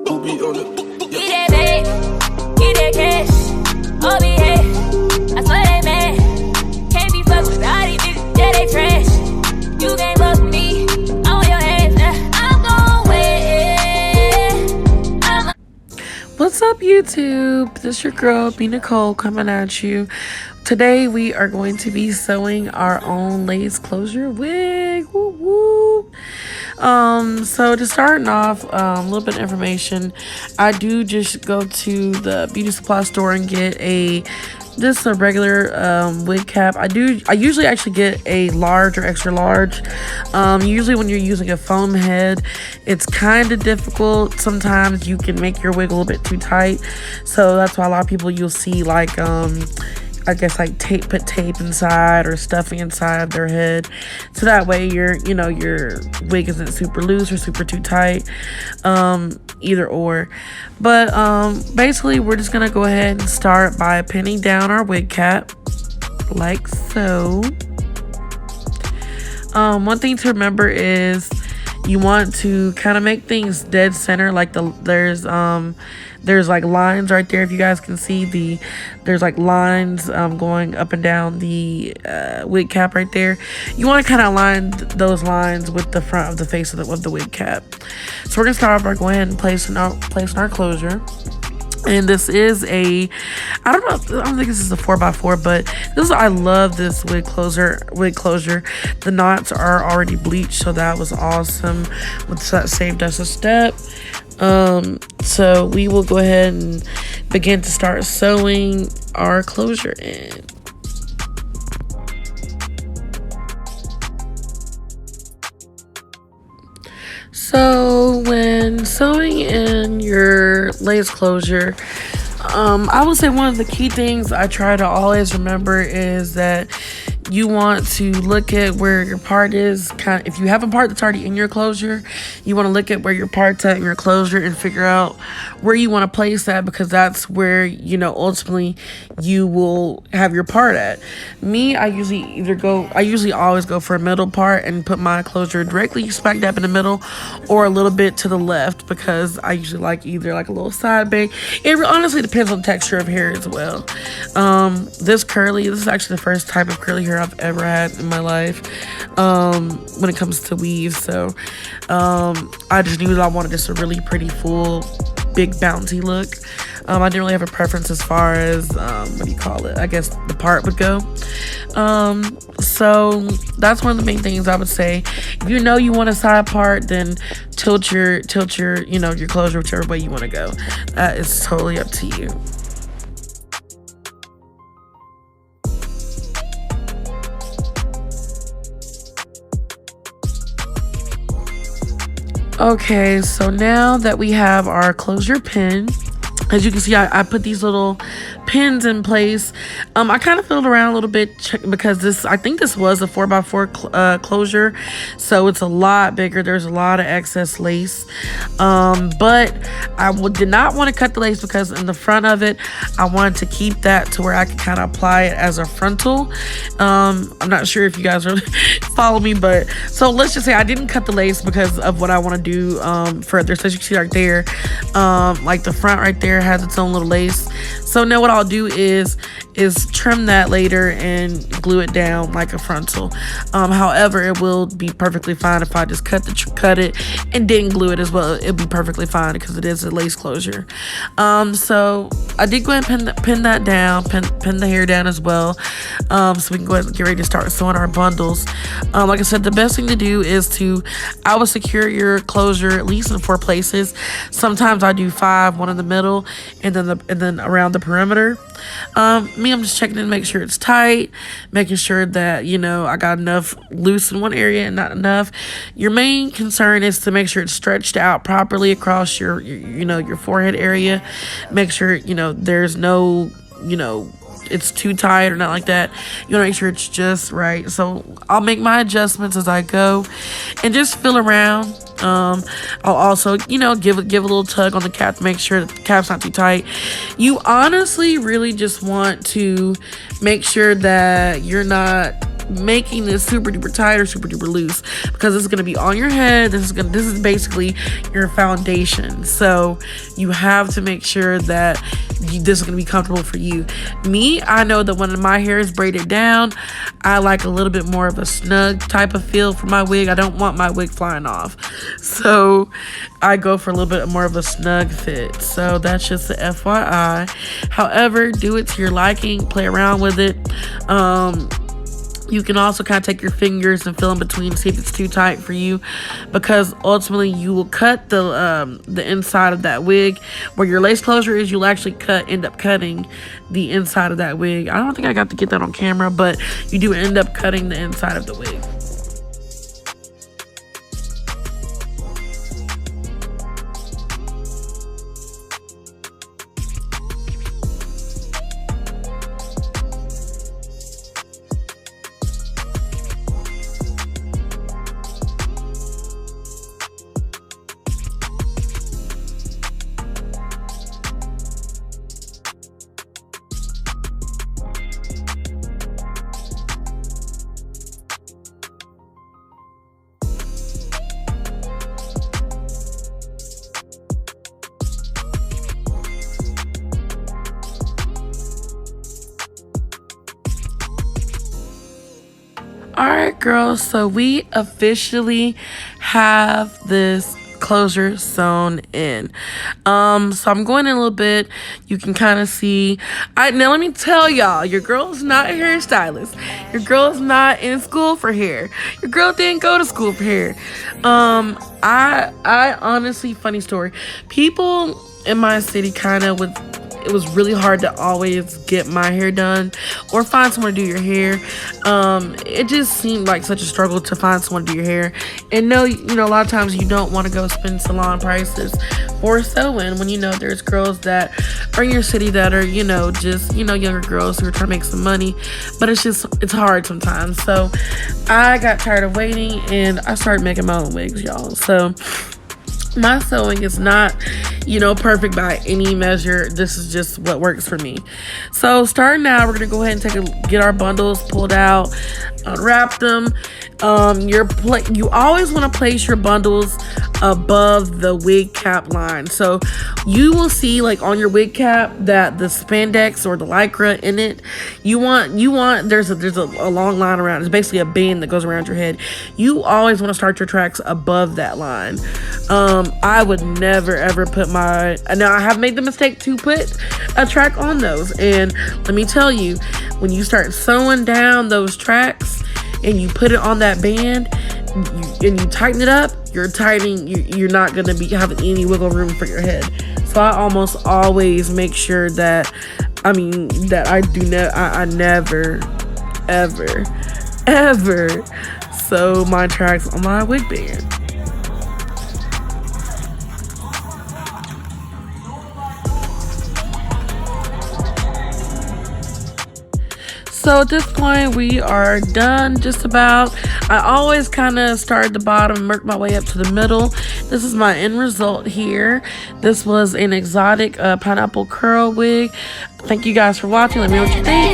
Who be on it? Get that bag, get that cash, all be had. I swear they mad, can't be fucked with all these niggas, yeah they trash. You can't fuck with me, I'm on your ass, I'm gon' win. What's up, YouTube? This is your girl B Nicole coming at you. Today we are going to be sewing our own lace closure wig. Woo woo. So to starting off, a little bit of information. I do just go to the beauty supply store and get just a regular wig cap. I usually actually get a large or extra large. Usually when you're using a foam head, it's kind of difficult. Sometimes you can make your wig a little bit too tight, so that's why a lot of people you'll see like I guess like put tape inside or stuffing inside their head, so that way your wig isn't super loose or super too tight, either or. But basically we're just gonna go ahead and start by pinning down our wig cap like so. One thing to remember is you want to kind of make things dead center, like there's like lines right there. If you guys can see, there's like lines going up and down the wig cap right there. You want to kind of align those lines with the front of the face of the wig cap. So we're gonna start off by going ahead and placing our closure. And this is I don't think this is a 4x4, but I love this wig closure. The knots are already bleached, so that was awesome. That saved us a step. So we will go ahead and begin to start sewing our closure in. So when sewing in your lace closure, I would say one of the key things I try to always remember is that you want to look at where your part is. If you have a part that's already in your closure, you want to look at where your part's at in your closure and figure out where you want to place that, because that's where ultimately you will have your part at. Me, I usually always go for a middle part and put my closure directly smack dab in the middle or a little bit to the left, because I usually like either like a little side bang. It honestly depends on the texture of hair as well. This is actually the first type of curly hair I've ever had in my life when it comes to weaves. So I just knew that I wanted just a really pretty full big bouncy look. I didn't really have a preference as far as I guess the part would go. So that's one of the main things I would say. If you want a side part, then tilt your your closure whichever way you want to go. That is totally up to you. Okay, so now that we have our closure pin, as you can see, I put these little pins in place. I kind of filled around a little bit because I think this was a 4x4 closure, so it's a lot bigger. There's a lot of excess lace, but I did not want to cut the lace because in the front of it, I wanted to keep that to where I could kind of apply it as a frontal. I'm not sure if you guys really follow me, but so let's just say I didn't cut the lace because of what I want to do further. So as you can see right there, like the front right there has its own little lace. So now what I'll do is trim that later and glue it down like a frontal. However, it will be perfectly fine if I just cut it and didn't glue it as well. It'll be perfectly fine because it is a lace closure. So I did go ahead and pin that down, pin the hair down as well, so we can go ahead and get ready to start sewing our bundles. Like I said, the best thing to do is I would secure your closure at least in 4 places. Sometimes I do 5, one in the middle, and then around the perimeter. I'm just checking in to make sure it's tight, making sure that I got enough loose in one area and not enough. Your main concern is to make sure it's stretched out properly across your forehead area. Make sure there's no it's too tight or not like that. You want to make sure it's just right. So I'll make my adjustments as I go and just feel around. I'll also, give a little tug on the cap to make sure the cap's not too tight. You honestly really just want to make sure that you're not making this super duper tight or super duper loose, because it's going to be on your head. This is basically your foundation, so you have to make sure that this is going to be comfortable for you. Me, I know that when my hair is braided down, I like a little bit more of a snug type of feel for my wig. I don't want my wig flying off, so I go for a little bit more of a snug fit. So that's just the FYI. However, do it to your liking, play around with it. You can also kind of take your fingers and feel in between, see if it's too tight for you, because ultimately you will cut the inside of that wig. Where your lace closure is, you'll actually end up cutting the inside of that wig. I don't think I got to get that on camera, but you do end up cutting the inside of the wig. Alright, girls, so we officially have this closure sewn in. So I'm going in a little bit. You can kind of see. Now let me tell y'all, your girl's not a hairstylist. Your girl's not in school for hair. Your girl didn't go to school for hair. I honestly, funny story. People in my city kind of it was really hard to always get my hair done or find someone to do your hair. It just seemed like such a struggle to find someone to do your hair. And no, a lot of times you don't want to go spend salon prices for sewing when there's girls that are in your city that are, just, younger girls who are trying to make some money. But it's hard sometimes. So I got tired of waiting and I started making my own wigs, y'all. So my sewing is not, perfect by any measure. This is just what works for me. So starting now, we're going to go ahead and get our bundles pulled out, unwrap them. You always want to place your bundles above the wig cap line. So you will see, like, on your wig cap that the spandex or the lycra in it, there's a long line around. It's basically a band that goes around your head. You always want to start your tracks above that line. I would never ever put now I have made the mistake to put a track on those, and let me tell you, when you start sewing down those tracks and you put it on that band and you tighten it up, you're not going to be having any wiggle room for your head. So I almost always make sure that I never ever sew my tracks on my wig band. So at this point, we are done just about. I always kind of start at the bottom and work my way up to the middle. This is my end result here. This was an exotic pineapple curl wig. Thank you guys for watching. Let me know what you think.